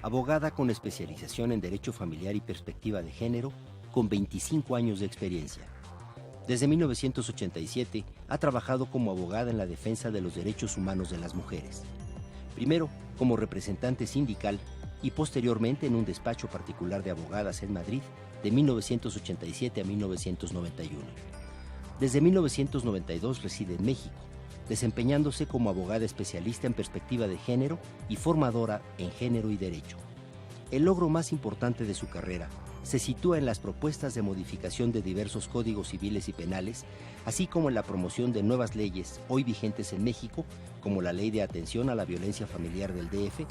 abogada con especialización en Derecho Familiar y Perspectiva de Género, con 25 años de experiencia. Desde 1987 ha trabajado como abogada en la defensa de los derechos humanos de las mujeres. Primero como representante sindical y posteriormente en un despacho particular de abogadas en Madrid de 1987 a 1991. Desde 1992 reside en México, desempeñándose como abogada especialista en perspectiva de género y formadora en género y derecho. El logro más importante de su carrera se sitúa en las propuestas de modificación de diversos códigos civiles y penales, así como en la promoción de nuevas leyes hoy vigentes en México, como la Ley de Atención a la Violencia Familiar del DF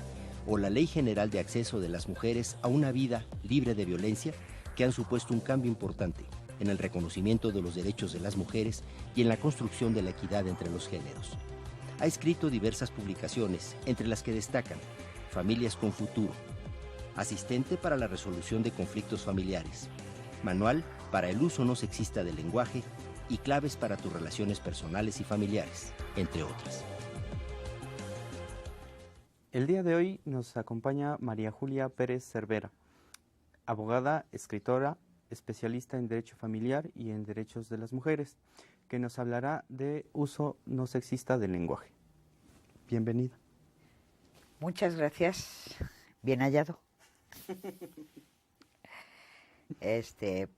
o la Ley General de Acceso de las Mujeres a una Vida Libre de Violencia, que han supuesto un cambio importante en el reconocimiento de los derechos de las mujeres y en la construcción de la equidad entre los géneros. Ha escrito diversas publicaciones, entre las que destacan Familias con Futuro, Asistente para la resolución de conflictos familiares, Manual para el uso no sexista del lenguaje y Claves para tus relaciones personales y familiares, entre otras. El día de hoy nos acompaña María Julia Pérez Cervera, abogada, escritora, especialista en Derecho Familiar y en Derechos de las Mujeres, que nos hablará de uso no sexista del lenguaje. Bienvenida. Muchas gracias. Bien hallado.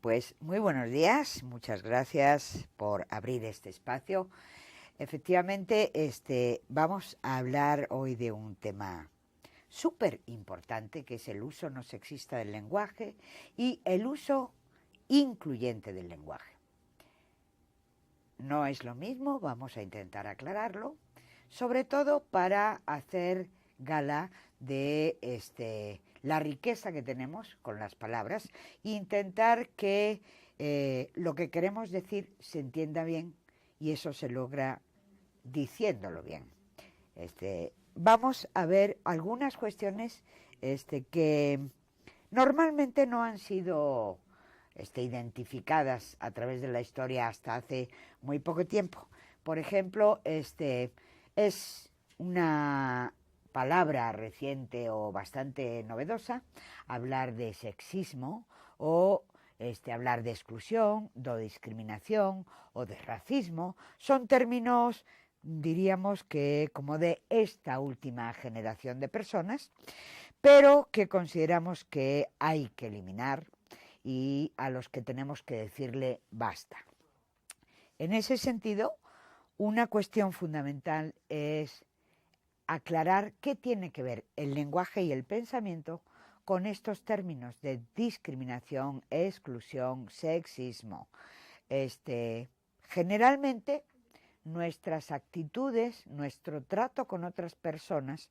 Pues muy buenos días, muchas gracias por abrir este espacio. Efectivamente, vamos a hablar hoy de un tema súper importante, que es el uso no sexista del lenguaje y el uso incluyente del lenguaje. No es lo mismo, vamos a intentar aclararlo, sobre todo para hacer gala de la riqueza que tenemos con las palabras e intentar que lo que queremos decir se entienda bien, y eso se logra diciéndolo bien. Vamos a ver algunas cuestiones que normalmente no han sido identificadas a través de la historia hasta hace muy poco tiempo. Por ejemplo, es una palabra reciente o bastante novedosa hablar de sexismo o hablar de exclusión, de discriminación o de racismo. Son términos, diríamos que como de esta última generación de personas, pero que consideramos que hay que eliminar y a los que tenemos que decirle basta. En ese sentido, una cuestión fundamental es aclarar qué tiene que ver el lenguaje y el pensamiento con estos términos de discriminación, exclusión, sexismo. Generalmente nuestras actitudes, nuestro trato con otras personas,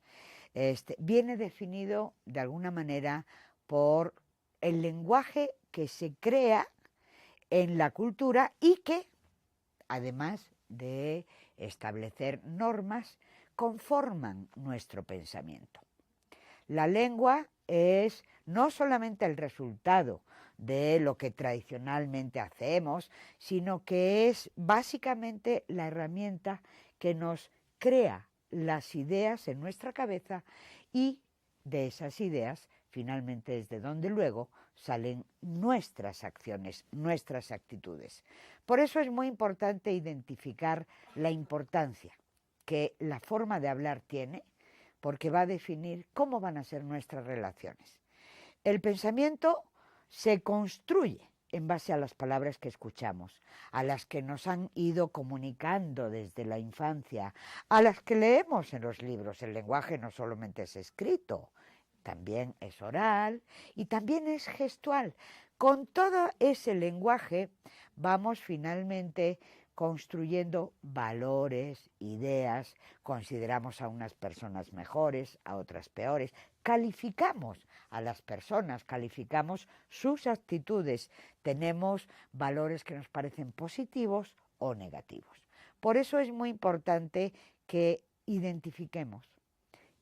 viene definido de alguna manera por el lenguaje que se crea en la cultura y que, además de establecer normas, conforman nuestro pensamiento. La lengua es no solamente el resultado de lo que tradicionalmente hacemos, sino que es básicamente la herramienta que nos crea las ideas en nuestra cabeza, y de esas ideas finalmente es de donde luego salen nuestras acciones, nuestras actitudes. Por eso es muy importante identificar la importancia que la forma de hablar tiene, porque va a definir cómo van a ser nuestras relaciones. El pensamiento se construye en base a las palabras que escuchamos, a las que nos han ido comunicando desde la infancia, a las que leemos en los libros. El lenguaje no solamente es escrito, también es oral y también es gestual. Con todo ese lenguaje vamos finalmente construyendo valores, ideas, consideramos a unas personas mejores, a otras peores, calificamos a las personas, calificamos sus actitudes, tenemos valores que nos parecen positivos o negativos. Por eso es muy importante que identifiquemos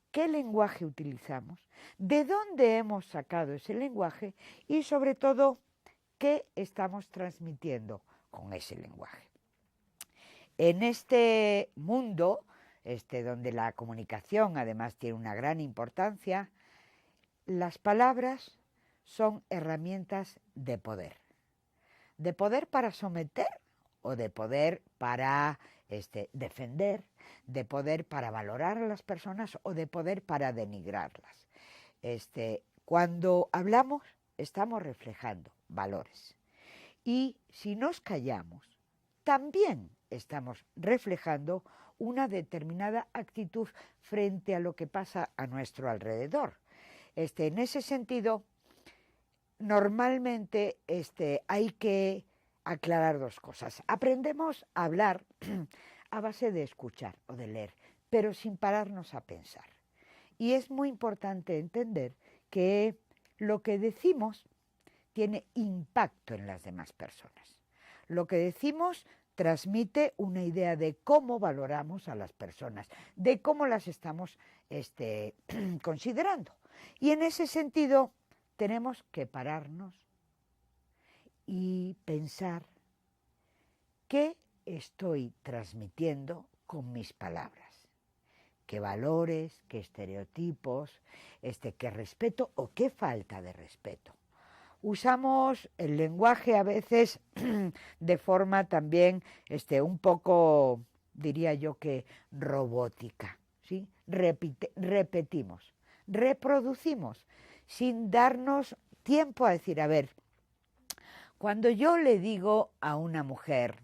qué lenguaje utilizamos, de dónde hemos sacado ese lenguaje y sobre todo qué estamos transmitiendo con ese lenguaje. En este mundo, donde la comunicación además tiene una gran importancia, las palabras son herramientas de poder para someter o de poder para defender, de poder para valorar a las personas o de poder para denigrarlas. Cuando hablamos estamos reflejando valores y si nos callamos también estamos reflejando una determinada actitud frente a lo que pasa a nuestro alrededor. En ese sentido, normalmente hay que aclarar dos cosas. Aprendemos a hablar a base de escuchar o de leer, pero sin pararnos a pensar. Y es muy importante entender que lo que decimos tiene impacto en las demás personas. Lo que decimos transmite una idea de cómo valoramos a las personas, de cómo las estamos considerando. Y en ese sentido tenemos que pararnos y pensar qué estoy transmitiendo con mis palabras, qué valores, qué estereotipos, qué respeto o qué falta de respeto. Usamos el lenguaje a veces de forma también un poco, diría yo que robótica, ¿sí? Repetimos, reproducimos, sin darnos tiempo a decir, a ver, cuando yo le digo a una mujer,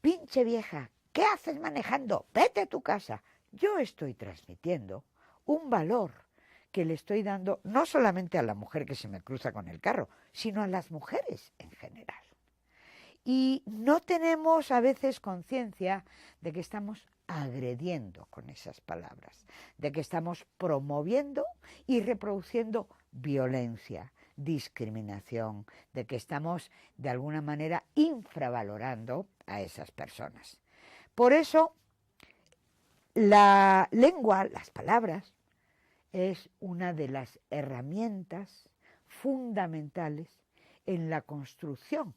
pinche vieja, ¿qué haces manejando? Vete a tu casa. Yo estoy transmitiendo un valor que le estoy dando no solamente a la mujer que se me cruza con el carro, sino a las mujeres en general. Y no tenemos a veces conciencia de que estamos agrediendo con esas palabras, de que estamos promoviendo y reproduciendo violencia, discriminación, de que estamos de alguna manera infravalorando a esas personas. Por eso, la lengua, las palabras, es una de las herramientas fundamentales en la construcción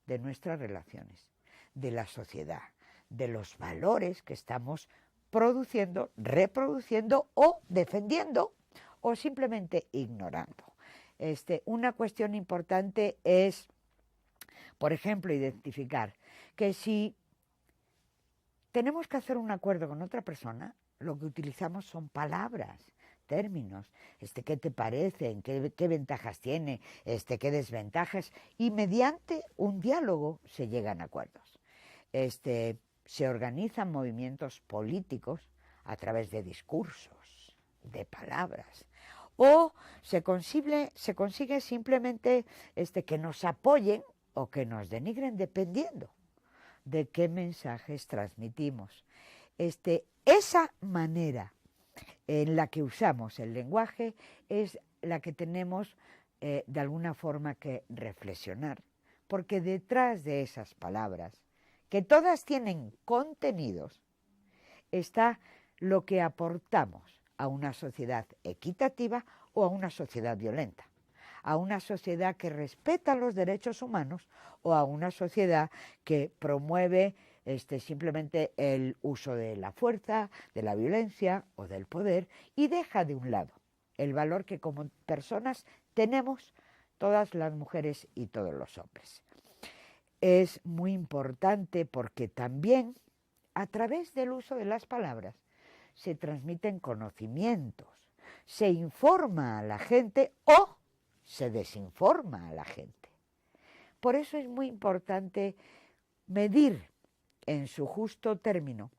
de nuestras relaciones, de la sociedad, de los valores que estamos produciendo, reproduciendo o defendiendo o simplemente ignorando. Una cuestión importante es, por ejemplo, identificar que si tenemos que hacer un acuerdo con otra persona, lo que utilizamos son palabras, términos, ¿qué te parecen? ¿Qué ventajas tiene? ¿Qué desventajas? Y mediante un diálogo se llegan a acuerdos. Se organizan movimientos políticos a través de discursos, de palabras, o se consigue simplemente que nos apoyen o que nos denigren dependiendo de qué mensajes transmitimos. Esa manera en la que usamos el lenguaje es la que tenemos de alguna forma que reflexionar, porque detrás de esas palabras, que todas tienen contenidos, está lo que aportamos a una sociedad equitativa o a una sociedad violenta, a una sociedad que respeta los derechos humanos o a una sociedad que promueve simplemente el uso de la fuerza, de la violencia o del poder y deja de un lado el valor que como personas tenemos todas las mujeres y todos los hombres. Es muy importante porque también a través del uso de las palabras se transmiten conocimientos, se informa a la gente o se desinforma a la gente. Por eso es muy importante medir en su justo término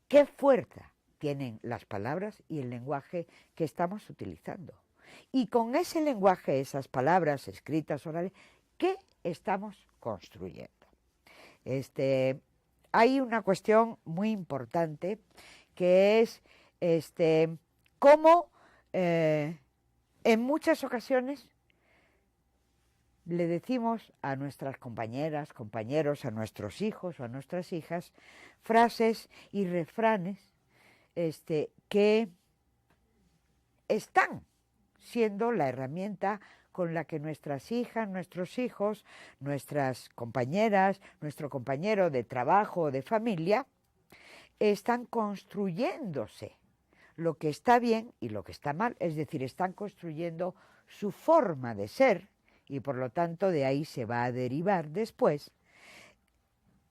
qué fuerza tienen las palabras y el lenguaje que estamos utilizando. Y con ese lenguaje, esas palabras escritas, orales, ¿qué estamos construyendo? Hay una cuestión muy importante que es cómo en muchas ocasiones le decimos a nuestras compañeras, compañeros, a nuestros hijos o a nuestras hijas frases y refranes que están siendo la herramienta con la que nuestras hijas, nuestros hijos, nuestras compañeras, nuestro compañero de trabajo o de familia están construyéndose lo que está bien y lo que está mal, es decir, están construyendo su forma de ser y por lo tanto de ahí se va a derivar después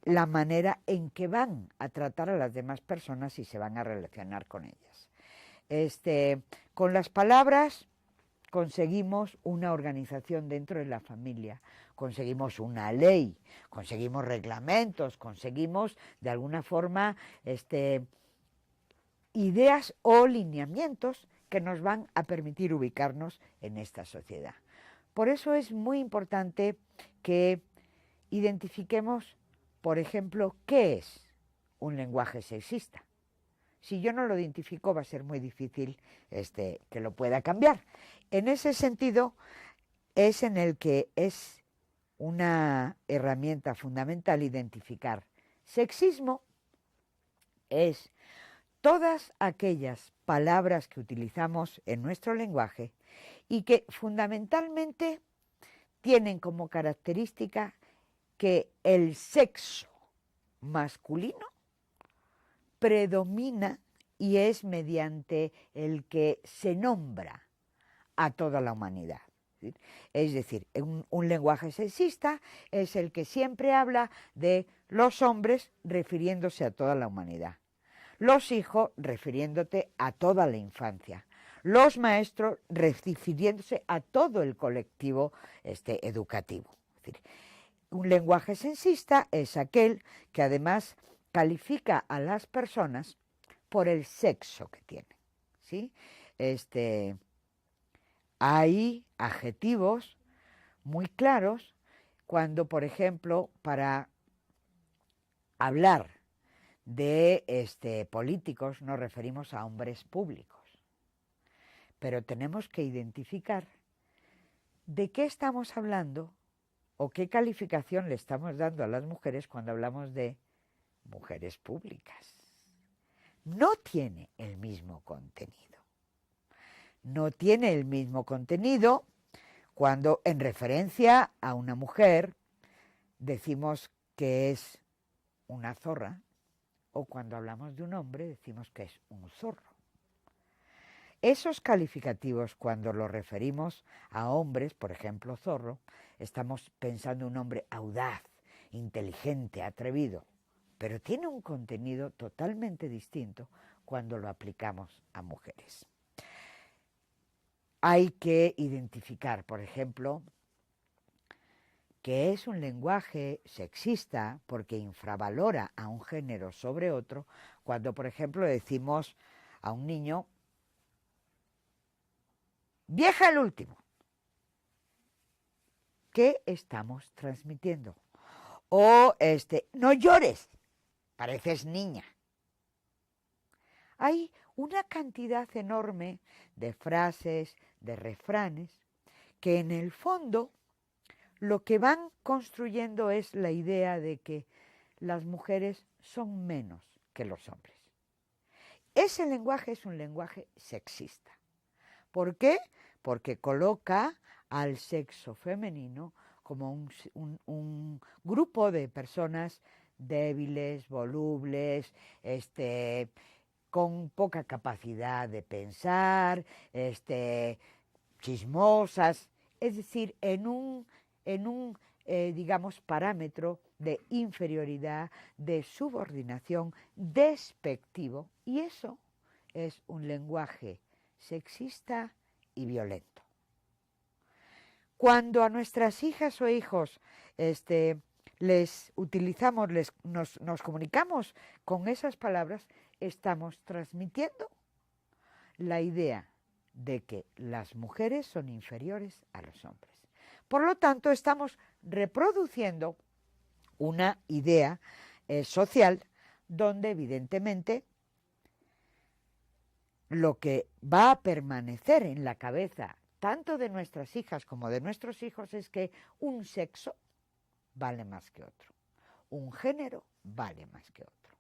la manera en que van a tratar a las demás personas y se van a relacionar con ellas. Con las palabras conseguimos una organización dentro de la familia, conseguimos una ley, conseguimos reglamentos, conseguimos de alguna forma ideas o lineamientos que nos van a permitir ubicarnos en esta sociedad. Por eso es muy importante que identifiquemos, por ejemplo, qué es un lenguaje sexista. Si yo no lo identifico va a ser muy difícil que lo pueda cambiar. En ese sentido es en el que es una herramienta fundamental identificar. Sexismo es todas aquellas palabras que utilizamos en nuestro lenguaje y que fundamentalmente tienen como característica que el sexo masculino predomina y es mediante el que se nombra a toda la humanidad. Es decir, un lenguaje sexista es el que siempre habla de los hombres refiriéndose a toda la humanidad, los hijos refiriéndote a toda la infancia, los maestros refiriéndose a todo el colectivo educativo. Es decir, un lenguaje sexista es aquel que además califica a las personas por el sexo que tienen, ¿sí? Hay adjetivos muy claros cuando, por ejemplo, para hablar de políticos nos referimos a hombres públicos, pero tenemos que identificar de qué estamos hablando o qué calificación le estamos dando a las mujeres cuando hablamos de mujeres públicas. No tiene el mismo contenido. No tiene el mismo contenido cuando en referencia a una mujer decimos que es una zorra o cuando hablamos de un hombre decimos que es un zorro. Esos calificativos cuando los referimos a hombres, por ejemplo zorro, estamos pensando en un hombre audaz, inteligente, atrevido, pero tiene un contenido totalmente distinto cuando lo aplicamos a mujeres. Hay que identificar, por ejemplo, que es un lenguaje sexista porque infravalora a un género sobre otro, cuando, por ejemplo, decimos a un niño, vieja el último. ¿Qué estamos transmitiendo? O no llores, pareces niña. Hay una cantidad enorme de frases, de refranes, que en el fondo lo que van construyendo es la idea de que las mujeres son menos que los hombres. Ese lenguaje es un lenguaje sexista. ¿Por qué? Porque coloca al sexo femenino como un grupo de personas débiles, volubles, con poca capacidad de pensar, chismosas, es decir, en un digamos, parámetro de inferioridad, de subordinación, despectivo, y eso es un lenguaje sexista y violento. Cuando a nuestras hijas o hijos les utilizamos, nos comunicamos con esas palabras, estamos transmitiendo la idea de que las mujeres son inferiores a los hombres. Por lo tanto, estamos reproduciendo una idea social donde evidentemente lo que va a permanecer en la cabeza tanto de nuestras hijas como de nuestros hijos es que un sexo vale más que otro, un género vale más que otro.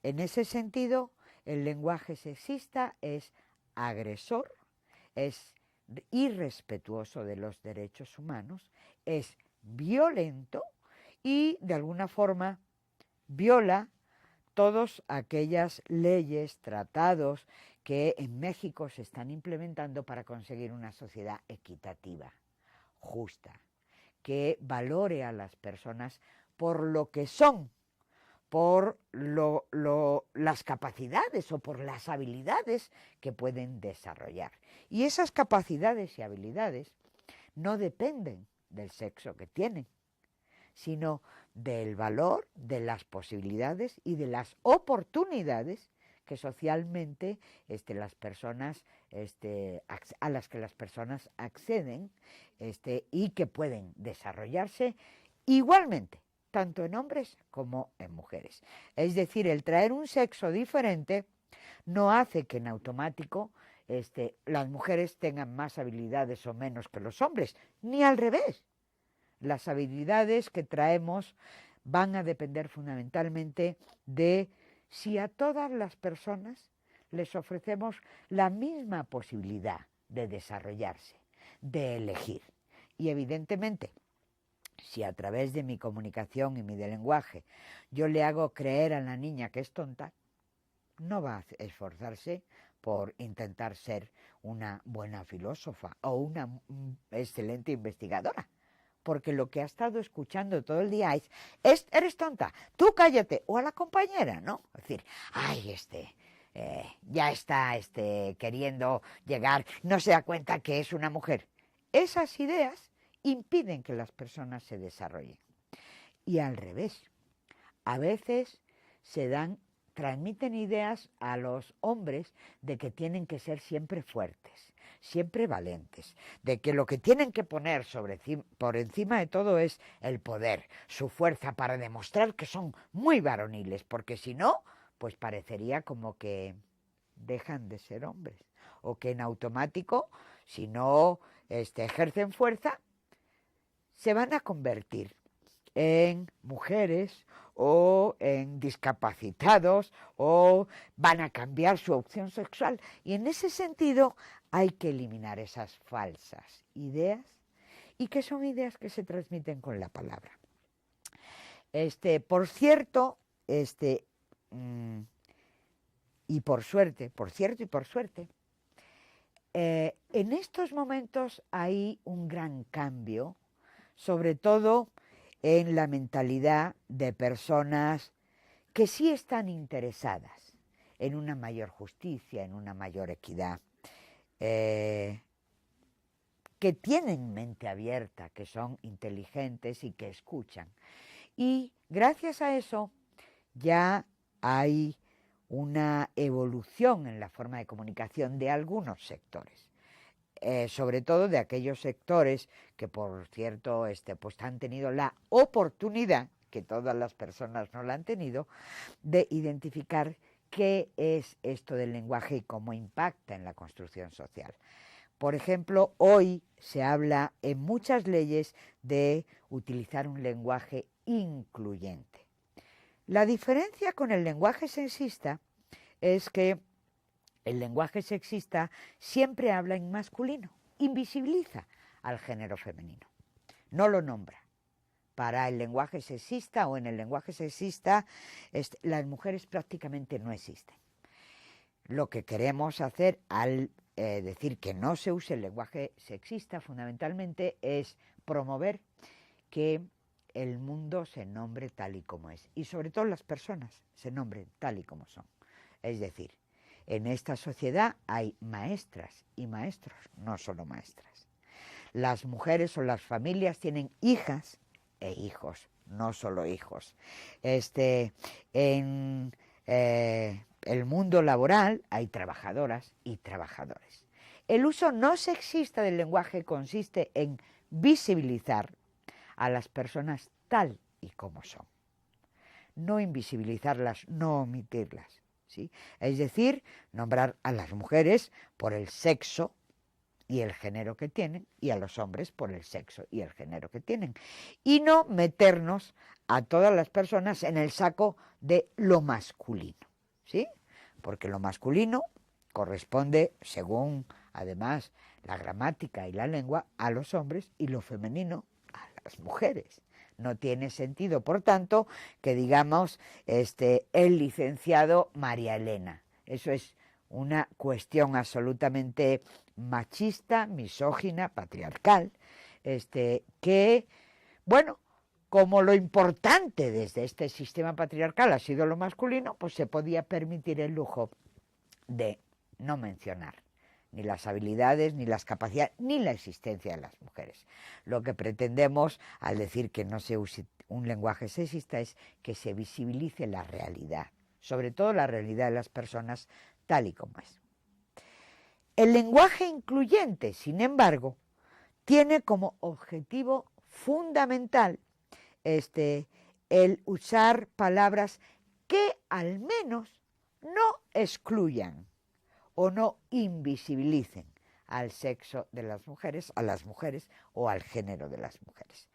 En ese sentido, el lenguaje sexista es agresor, es irrespetuoso de los derechos humanos, es violento y de alguna forma viola todas aquellas leyes, tratados que en México se están implementando para conseguir una sociedad equitativa, justa, que valore a las personas por lo que son, por las capacidades o por las habilidades que pueden desarrollar. Y esas capacidades y habilidades no dependen del sexo que tienen, sino del valor, de las posibilidades y de las oportunidades que socialmente las personas, a las que las personas acceden y que pueden desarrollarse igualmente, tanto en hombres como en mujeres. Es decir, el traer un sexo diferente no hace que en automático las mujeres tengan más habilidades o menos que los hombres, ni al revés. Las habilidades que traemos van a depender fundamentalmente de si a todas las personas les ofrecemos la misma posibilidad de desarrollarse, de elegir. Y evidentemente, si a través de mi comunicación y mi lenguaje yo le hago creer a la niña que es tonta, no va a esforzarse por intentar ser una buena filósofa o una excelente investigadora, porque lo que ha estado escuchando todo el día es eres tonta, tú cállate, o a la compañera, ¿no? Es decir, ay, ya está queriendo llegar, no se da cuenta que es una mujer. Esas ideas impiden que las personas se desarrollen. Y al revés, a veces transmiten ideas a los hombres de que tienen que ser siempre fuertes, siempre valentes, de que lo que tienen que poner por encima de todo es el poder, su fuerza, para demostrar que son muy varoniles, porque si no, pues parecería como que dejan de ser hombres, o que en automático, si no ejercen fuerza, se van a convertir en mujeres o en discapacitados o van a cambiar su opción sexual. Y en ese sentido hay que eliminar esas falsas ideas, y que son ideas que se transmiten con la palabra. Por cierto, y por suerte, en estos momentos hay un gran cambio, sobre todo en la mentalidad de personas que sí están interesadas en una mayor justicia, en una mayor equidad, que tienen mente abierta, que son inteligentes y que escuchan. Y gracias a eso ya hay una evolución en la forma de comunicación de algunos sectores. Sobre todo de aquellos sectores que, por cierto, pues han tenido la oportunidad, que todas las personas no la han tenido, de identificar qué es esto del lenguaje y cómo impacta en la construcción social. Por ejemplo, hoy se habla en muchas leyes de utilizar un lenguaje incluyente. La diferencia con el lenguaje sexista es que el lenguaje sexista siempre habla en masculino, invisibiliza al género femenino, no lo nombra. Para el lenguaje sexista o en el lenguaje sexista, las mujeres prácticamente no existen. Lo que queremos hacer al decir que no se use el lenguaje sexista fundamentalmente es promover que el mundo se nombre tal y como es, y sobre todo las personas se nombren tal y como son. Es decir, en esta sociedad hay maestras y maestros, no solo maestras. Las mujeres o las familias tienen hijas e hijos, no solo hijos. En el mundo laboral hay trabajadoras y trabajadores. El uso no sexista del lenguaje consiste en visibilizar a las personas tal y como son. No invisibilizarlas, no omitirlas. ¿Sí? Es decir, nombrar a las mujeres por el sexo y el género que tienen, y a los hombres por el sexo y el género que tienen. Y no meternos a todas las personas en el saco de lo masculino, ¿sí? Porque lo masculino corresponde, según además la gramática y la lengua, a los hombres, y lo femenino a las mujeres. No tiene sentido, por tanto, que digamos el licenciado María Elena. Eso es una cuestión absolutamente machista, misógina, patriarcal, que, bueno, como lo importante desde este sistema patriarcal ha sido lo masculino, pues se podía permitir el lujo de no mencionar ni las habilidades, ni las capacidades, ni la existencia de las mujeres. Lo que pretendemos al decir que no se use un lenguaje sexista es que se visibilice la realidad, sobre todo la realidad de las personas tal y como es. El lenguaje incluyente, sin embargo, tiene como objetivo fundamental el usar palabras que al menos no excluyan o no invisibilicen al sexo de las mujeres, a las mujeres o al género de las mujeres.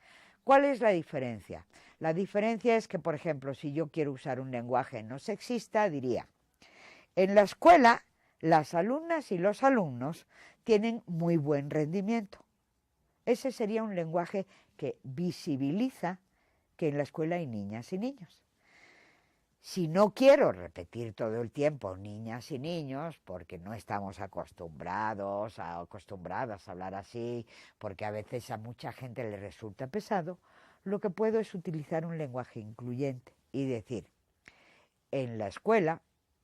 ¿Cuál es la diferencia? La diferencia es que, por ejemplo, si yo quiero usar un lenguaje no sexista, diría, en la escuela las alumnas y los alumnos tienen muy buen rendimiento. Ese sería un lenguaje que visibiliza que en la escuela hay niñas y niños. Si no quiero repetir todo el tiempo niñas y niños, porque no estamos acostumbradas a hablar así, porque a veces a mucha gente le resulta pesado, lo que puedo es utilizar un lenguaje incluyente y decir, en la escuela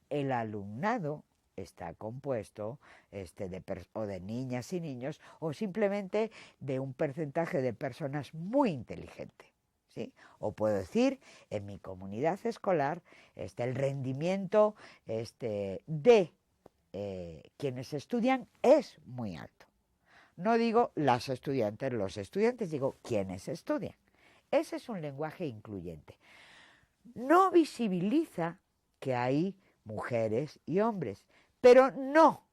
el alumnado está compuesto de niñas y niños o simplemente de un porcentaje de personas muy inteligentes. ¿Sí? O puedo decir, en mi comunidad escolar, el rendimiento de quienes estudian es muy alto. No digo las estudiantes, los estudiantes, digo quienes estudian. Ese es un lenguaje incluyente. No visibiliza que hay mujeres y hombres, pero no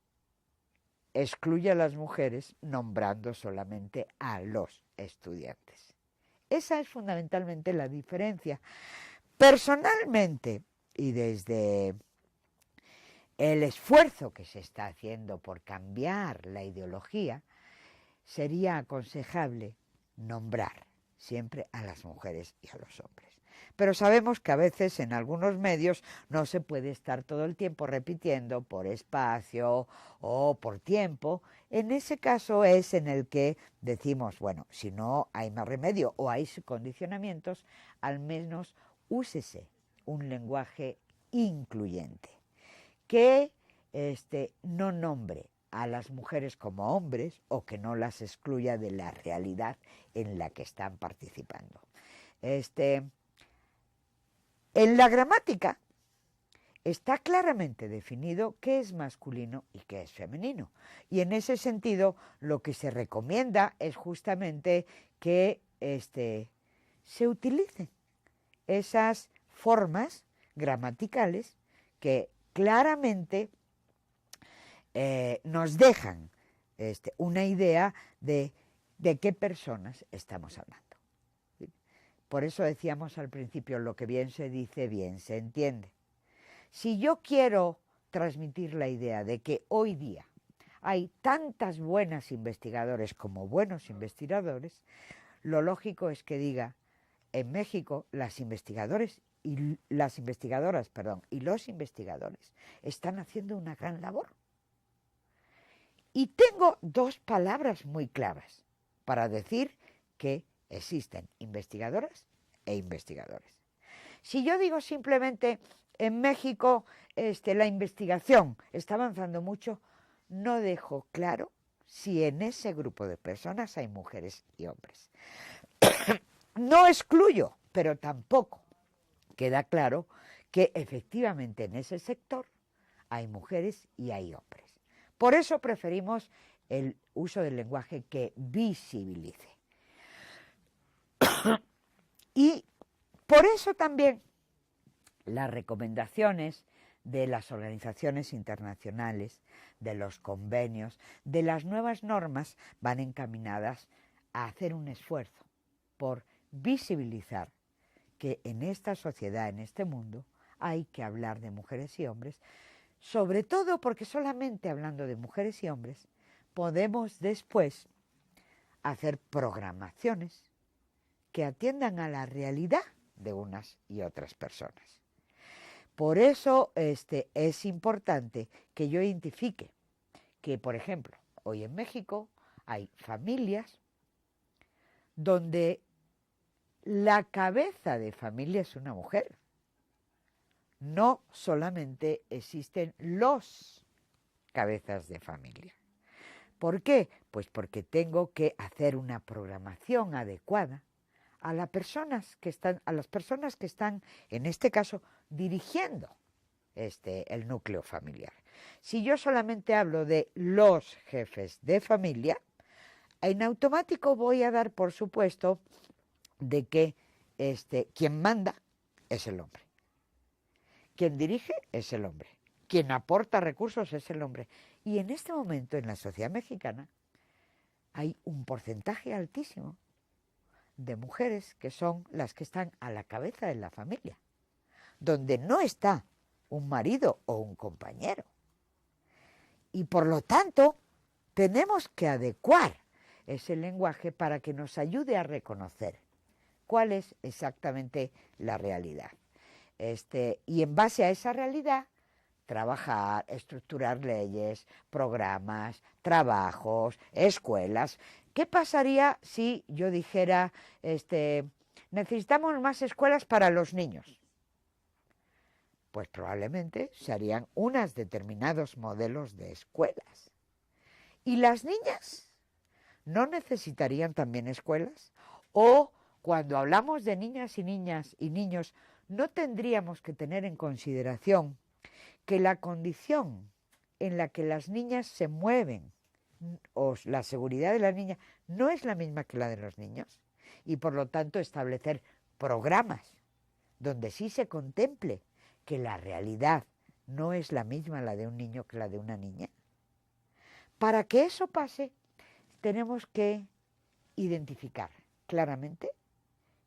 excluye a las mujeres nombrando solamente a los estudiantes. Esa es fundamentalmente la diferencia. Personalmente, y desde el esfuerzo que se está haciendo por cambiar la ideología, sería aconsejable nombrar siempre a las mujeres y a los hombres. Pero sabemos que a veces en algunos medios no se puede estar todo el tiempo repitiendo por espacio o por tiempo. En ese caso es en el que decimos, bueno, si no hay más remedio o hay condicionamientos, al menos úsese un lenguaje incluyente, que no nombre a las mujeres como hombres o que no las excluya de la realidad en la que están participando. En la gramática está claramente definido qué es masculino y qué es femenino. Y en ese sentido, lo que se recomienda es justamente que se utilicen esas formas gramaticales que claramente nos dejan una idea de qué personas estamos hablando. Por eso decíamos al principio, lo que bien se dice, bien se entiende. Si yo quiero transmitir la idea de que hoy día hay tantas buenas investigadores como buenos investigadores, lo lógico es que diga, en México las investigadoras y los investigadores están haciendo una gran labor. Y tengo dos palabras muy claras para decir que existen investigadoras e investigadores. Si yo digo simplemente en México la investigación está avanzando mucho, no dejo claro si en ese grupo de personas hay mujeres y hombres. No excluyo, pero tampoco queda claro que efectivamente en ese sector hay mujeres y hay hombres. Por eso preferimos el uso del lenguaje que visibilice. Y por eso también las recomendaciones de las organizaciones internacionales, de los convenios, de las nuevas normas van encaminadas a hacer un esfuerzo por visibilizar que en esta sociedad, en este mundo, hay que hablar de mujeres y hombres, sobre todo porque solamente hablando de mujeres y hombres podemos después hacer programaciones que atiendan a la realidad de unas y otras personas. Por eso es importante que yo identifique que, por ejemplo, hoy en México hay familias donde la cabeza de familia es una mujer. No solamente existen los cabezas de familia. ¿Por qué? Pues porque tengo que hacer una programación adecuada a las personas que están, en este caso, dirigiendo el núcleo familiar. Si yo solamente hablo de los jefes de familia, en automático voy a dar por supuesto de que quien manda es el hombre. Quien dirige es el hombre. Quien aporta recursos es el hombre. Y en este momento en la sociedad mexicana hay un porcentaje altísimo de mujeres que son las que están a la cabeza de la familia, donde no está un marido o un compañero. Y por lo tanto, tenemos que adecuar ese lenguaje para que nos ayude a reconocer cuál es exactamente la realidad. Y en base a esa realidad, trabajar, estructurar leyes, programas, trabajos, escuelas. ¿Qué pasaría si yo dijera, necesitamos más escuelas para los niños? Pues probablemente se harían unos determinados modelos de escuelas. ¿Y las niñas no necesitarían también escuelas? O cuando hablamos de niñas y niños, no tendríamos que tener en consideración que la condición en la que las niñas se mueven o la seguridad de la niña no es la misma que la de los niños, y por lo tanto establecer programas donde sí se contemple que la realidad no es la misma la de un niño que la de una niña. Para que eso pase, tenemos que identificar claramente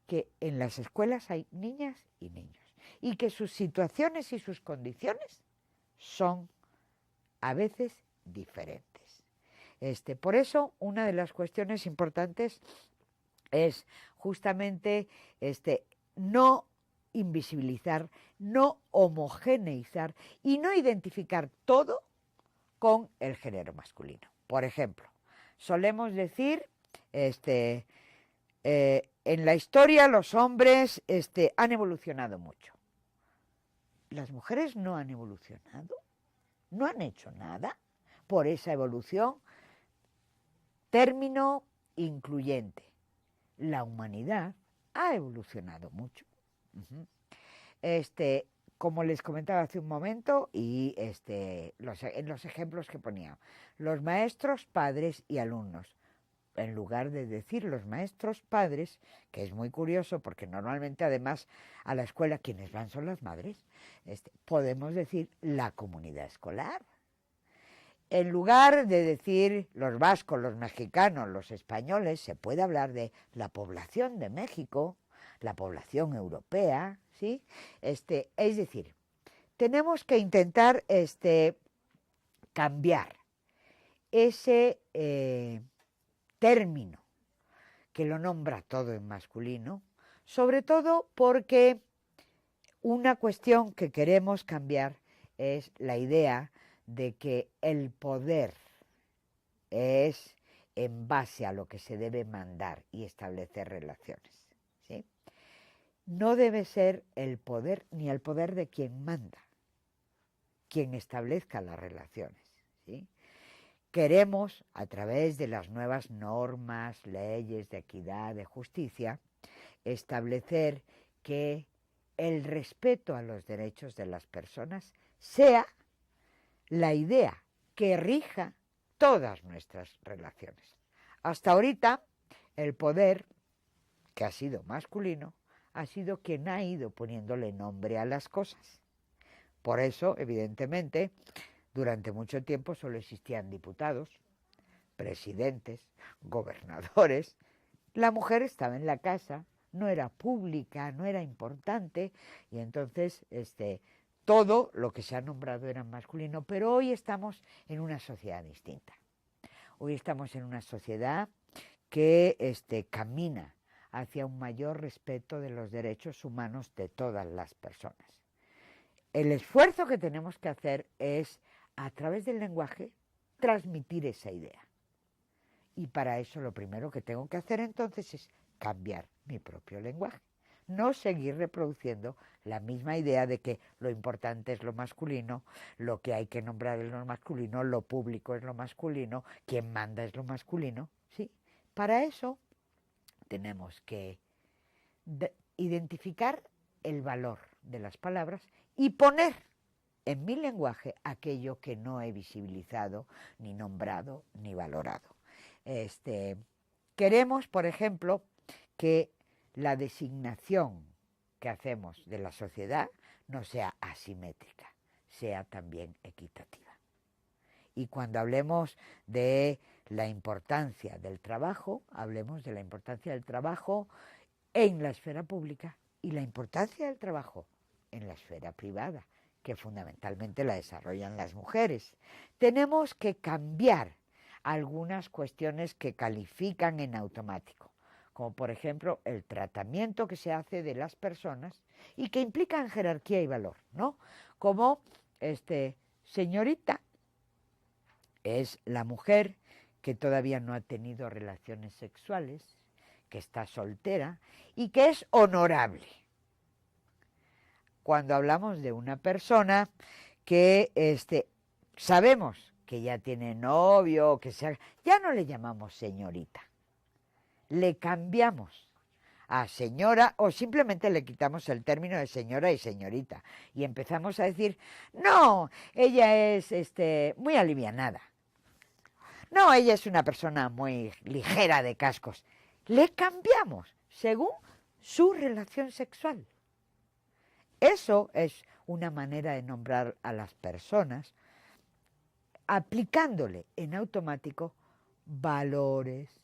que en las escuelas hay niñas y niños y que sus situaciones y sus condiciones son a veces diferentes. Por eso, una de las cuestiones importantes es justamente no invisibilizar, no homogeneizar y no identificar todo con el género masculino. Por ejemplo, solemos decir, en la historia los hombres han evolucionado mucho. Las mujeres no han evolucionado, no han hecho nada por esa evolución. Término incluyente. La humanidad ha evolucionado mucho. Como les comentaba hace un momento, y en los ejemplos que ponía, los maestros, padres y alumnos. En lugar de decir los maestros, padres, que es muy curioso porque normalmente además a la escuela quienes van son las madres, podemos decir la comunidad escolar. En lugar de decir los vascos, los mexicanos, los españoles, se puede hablar de la población de México, la población europea, ¿sí? Es decir, tenemos que intentar cambiar ese término que lo nombra todo en masculino, sobre todo porque una cuestión que queremos cambiar es la idea de que el poder es en base a lo que se debe mandar y establecer relaciones, ¿sí? No debe ser el poder ni el poder de quien manda, quien establezca las relaciones, ¿sí? Queremos, a través de las nuevas normas, leyes de equidad, de justicia, establecer que el respeto a los derechos de las personas sea la idea que rija todas nuestras relaciones. Hasta ahorita, el poder, que ha sido masculino, ha sido quien ha ido poniéndole nombre a las cosas. Por eso, evidentemente, durante mucho tiempo solo existían diputados, presidentes, gobernadores. La mujer estaba en la casa, no era pública, no era importante, y entonces todo lo que se ha nombrado era masculino. Pero hoy estamos en una sociedad distinta. Hoy estamos en una sociedad que camina hacia un mayor respeto de los derechos humanos de todas las personas. el esfuerzo que tenemos que hacer es, a través del lenguaje, transmitir esa idea. Y para eso lo primero que tengo que hacer entonces es cambiar mi propio lenguaje. No seguir reproduciendo la misma idea de que lo importante es lo masculino, lo que hay que nombrar es lo masculino, lo público es lo masculino, quien manda es lo masculino. ¿Sí? Para eso tenemos que identificar el valor de las palabras y poner en mi lenguaje aquello que no he visibilizado, ni nombrado, ni valorado. Queremos, por ejemplo, que la designación que hacemos de la sociedad no sea asimétrica, sea también equitativa. Y cuando hablemos de la importancia del trabajo, hablemos de la importancia del trabajo en la esfera pública y la importancia del trabajo en la esfera privada, que fundamentalmente la desarrollan las mujeres. Tenemos que cambiar algunas cuestiones que califican en automático, como por ejemplo el tratamiento que se hace de las personas y que implican jerarquía y valor, ¿no? Como señorita es la mujer que todavía no ha tenido relaciones sexuales, que está soltera y que es honorable. Cuando hablamos de una persona que sabemos que ya tiene novio, ya no le llamamos señorita, le cambiamos a señora o simplemente le quitamos el término de señora y señorita y empezamos a decir, no, ella es muy alivianada, no, ella es una persona muy ligera de cascos. Le cambiamos según su relación sexual. Eso es una manera de nombrar a las personas aplicándole en automático valores,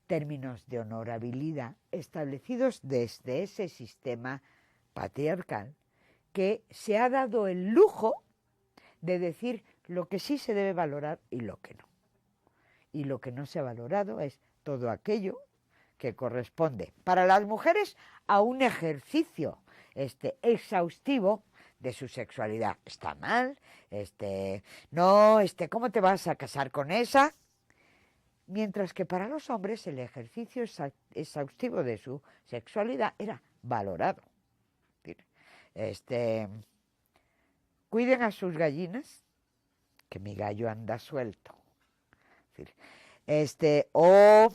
términos de honorabilidad establecidos desde ese sistema patriarcal que se ha dado el lujo de decir lo que sí se debe valorar y lo que no. Y lo que no se ha valorado es todo aquello que corresponde para las mujeres a un ejercicio exhaustivo de su sexualidad. Está mal, no, ¿cómo te vas a casar con esa? Mientras que para los hombres el ejercicio exhaustivo de su sexualidad era valorado. Cuiden a sus gallinas, que mi gallo anda suelto. O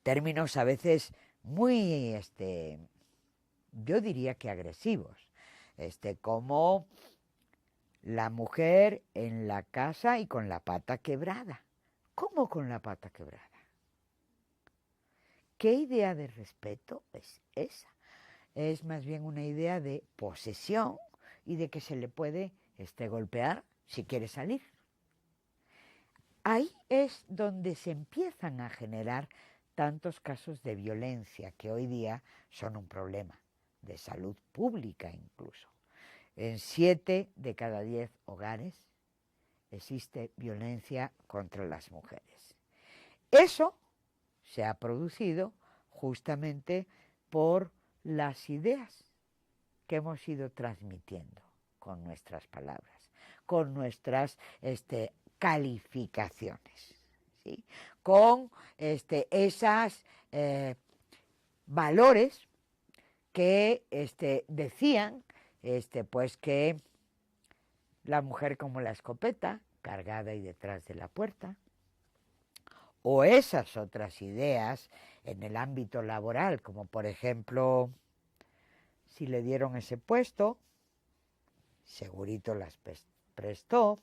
términos a veces muy, yo diría que agresivos, como la mujer en la casa y con la pata quebrada. ¿Cómo con la pata quebrada? ¿Qué idea de respeto es esa? Es más bien una idea de posesión y de que se le puede golpear si quiere salir. Ahí es donde se empiezan a generar tantos casos de violencia que hoy día son un problema de salud pública incluso. En 7 de cada 10 hogares existe violencia contra las mujeres. Eso se ha producido justamente por las ideas que hemos ido transmitiendo con nuestras palabras, con nuestras calificaciones, ¿sí? Con esas valores que decían pues que la mujer como la escopeta, cargada y detrás de la puerta, o esas otras ideas en el ámbito laboral, como por ejemplo, si le dieron ese puesto, segurito las prestó.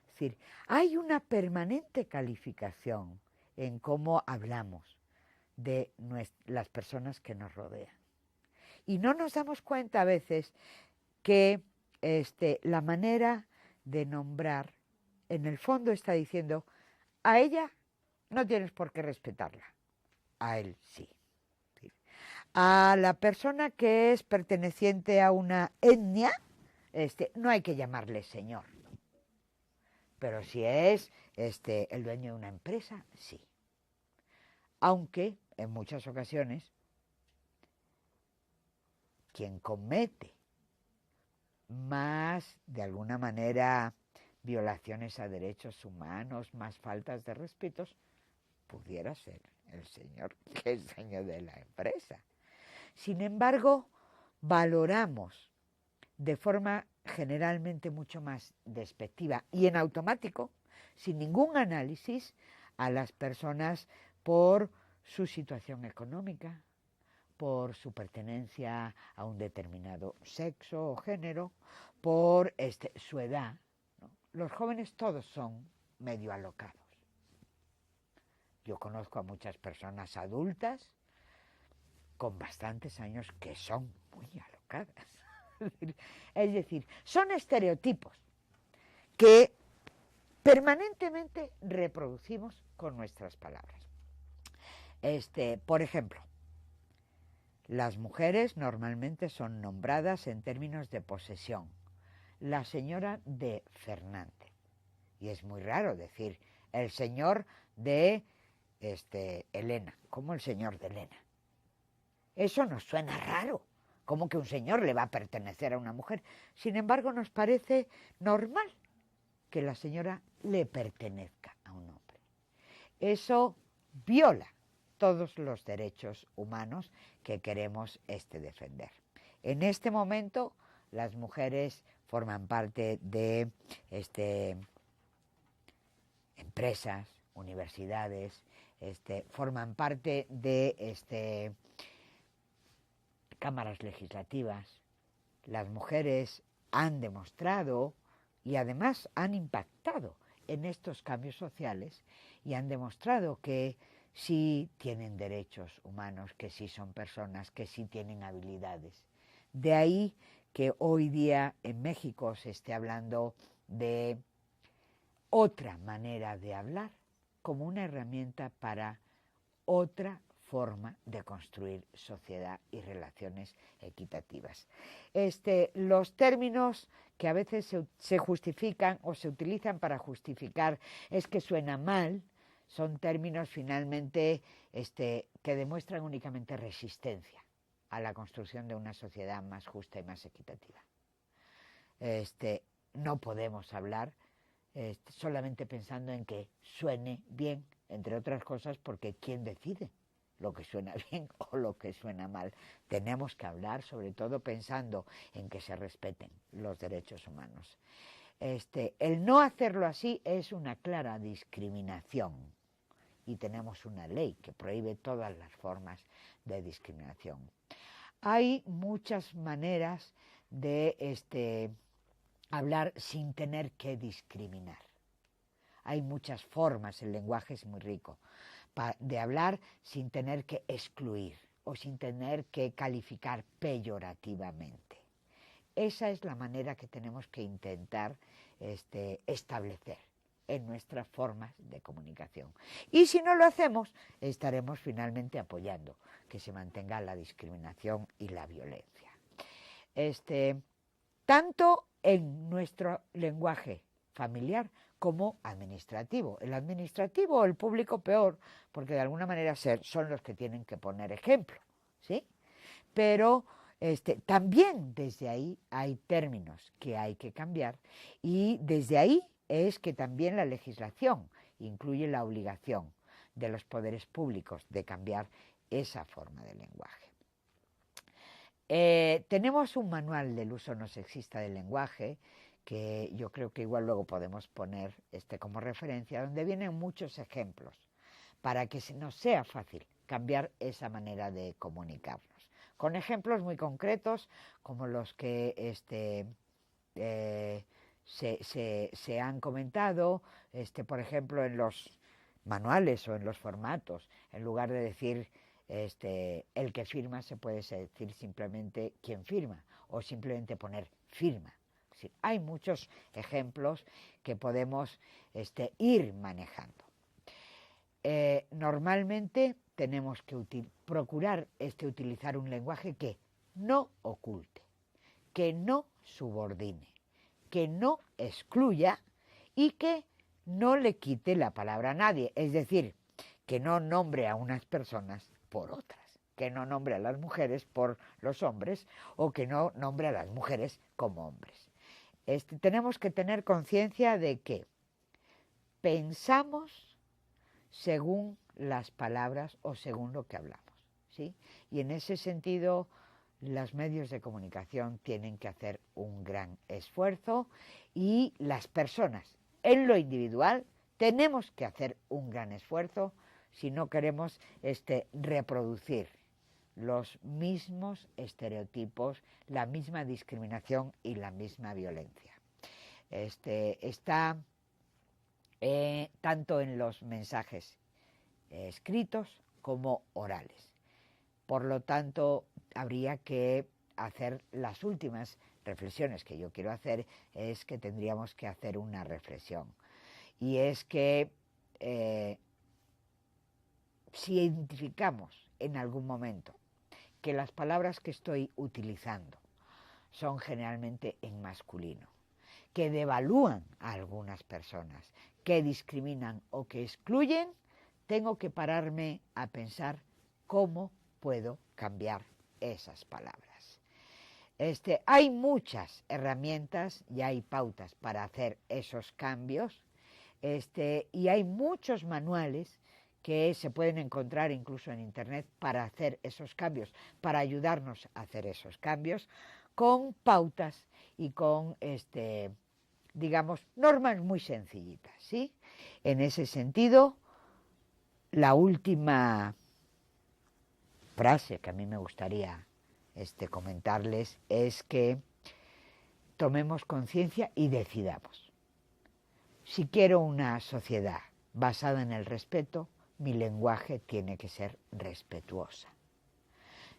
Es decir, hay una permanente calificación en cómo hablamos de las personas que nos rodean. Y no nos damos cuenta a veces que la manera de nombrar, en el fondo está diciendo, a ella no tienes por qué respetarla, a él sí. A la persona que es perteneciente a una etnia, no hay que llamarle señor. Pero si es el dueño de una empresa, sí. Aunque en muchas ocasiones quien comete más, de alguna manera, violaciones a derechos humanos, más faltas de respeto, pudiera ser el señor que es dueño de la empresa. Sin embargo, valoramos de forma generalmente mucho más despectiva y en automático, sin ningún análisis, a las personas por su situación económica, por su pertenencia a un determinado sexo o género, por su edad, ¿no? Los jóvenes todos son medio alocados. Yo conozco a muchas personas adultas con bastantes años que son muy alocadas. Es decir, son estereotipos que permanentemente reproducimos con nuestras palabras. Por ejemplo, las mujeres normalmente son nombradas en términos de posesión. La señora de Fernández. Y es muy raro decir el señor de Elena, como el señor de Elena. Eso nos suena raro, como que un señor le va a pertenecer a una mujer. Sin embargo, nos parece normal que la señora le pertenezca a un hombre. Eso viola todos los derechos humanos que queremos defender. En este momento, las mujeres forman parte de empresas, universidades, forman parte de cámaras legislativas. Las mujeres han demostrado y además han impactado en estos cambios sociales y han demostrado que sí tienen derechos humanos, que sí son personas, que sí tienen habilidades. De ahí que hoy día en México se esté hablando de otra manera de hablar como una herramienta para otra forma de construir sociedad y relaciones equitativas. Los términos que a veces se justifican o se utilizan para justificar es que suena mal, son términos finalmente que demuestran únicamente resistencia a la construcción de una sociedad más justa y más equitativa. No podemos hablar solamente pensando en que suene bien, entre otras cosas porque ¿quién decide lo que suena bien o lo que suena mal? Tenemos que hablar sobre todo pensando en que se respeten los derechos humanos. El no hacerlo así es una clara discriminación y tenemos una ley que prohíbe todas las formas de discriminación. Hay muchas maneras de hablar sin tener que discriminar. Hay muchas formas, el lenguaje es muy rico, de hablar sin tener que excluir o sin tener que calificar peyorativamente. Esa es la manera que tenemos que intentar establecer en nuestras formas de comunicación. Y si no lo hacemos, estaremos finalmente apoyando que se mantenga la discriminación y la violencia. Tanto en nuestro lenguaje familiar como administrativo. El administrativo o el público peor, porque de alguna manera son los que tienen que poner ejemplo, ¿sí? Pero también desde ahí hay términos que hay que cambiar y desde ahí es que también la legislación incluye la obligación de los poderes públicos de cambiar esa forma de lenguaje. Tenemos un manual del uso no sexista del lenguaje que yo creo que igual luego podemos poner como referencia, donde vienen muchos ejemplos para que nos sea fácil cambiar esa manera de comunicarnos. Con ejemplos muy concretos como los que se han comentado, por ejemplo, en los manuales o en los formatos, en lugar de decir el que firma, se puede decir simplemente quien firma o simplemente poner firma. Sí, hay muchos ejemplos que podemos ir manejando. Normalmente tenemos que procurar utilizar un lenguaje que no oculte, que no subordine, que no excluya y que no le quite la palabra a nadie, es decir, que no nombre a unas personas por otras, que no nombre a las mujeres por los hombres o que no nombre a las mujeres como hombres. Tenemos que tener conciencia de que pensamos según las palabras o según lo que hablamos, ¿sí? Y en ese sentido, los medios de comunicación tienen que hacer un gran esfuerzo y las personas, en lo individual, tenemos que hacer un gran esfuerzo si no queremos reproducir los mismos estereotipos, la misma discriminación y la misma violencia. Está tanto en los mensajes escritos como orales. Por lo tanto, habría que hacer las últimas reflexiones que yo quiero hacer, es que tendríamos que hacer una reflexión. Y es que si identificamos en algún momento que las palabras que estoy utilizando son generalmente en masculino, que devalúan a algunas personas, que discriminan o que excluyen, tengo que pararme a pensar cómo puedo cambiar esas palabras. Hay muchas herramientas y hay pautas para hacer esos cambios, y hay muchos manuales que se pueden encontrar incluso en Internet para hacer esos cambios, para ayudarnos a hacer esos cambios, con pautas y con, digamos, normas muy sencillitas, ¿sí? En ese sentido, la última frase que a mí me gustaría comentarles es que tomemos conciencia y decidamos. Si quiero una sociedad basada en el respeto, mi lenguaje tiene que ser respetuosa.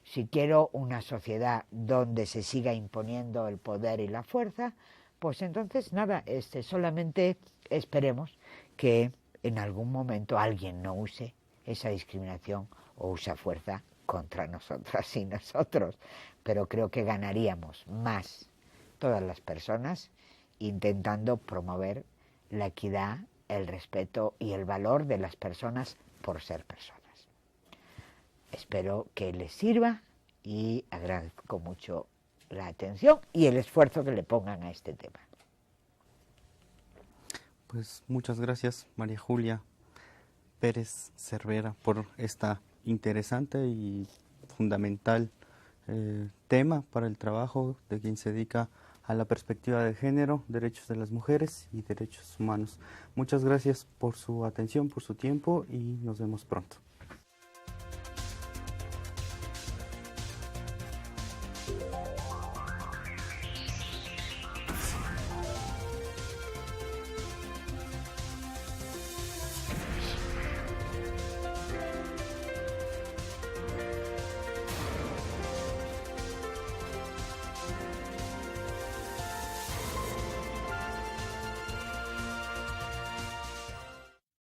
Si quiero una sociedad donde se siga imponiendo el poder y la fuerza, pues entonces nada, solamente esperemos que en algún momento alguien no use esa discriminación o use fuerza contra nosotras y nosotros. Pero creo que ganaríamos más todas las personas intentando promover la equidad, el respeto y el valor de las personas por ser personas. Espero que les sirva y agradezco mucho la atención y el esfuerzo que le pongan a este tema. Pues muchas gracias, María Julia Pérez Cervera, por esta interesante y fundamental tema para el trabajo de quien se dedica a la perspectiva de género, derechos de las mujeres y derechos humanos. Muchas gracias por su atención, por su tiempo y nos vemos pronto.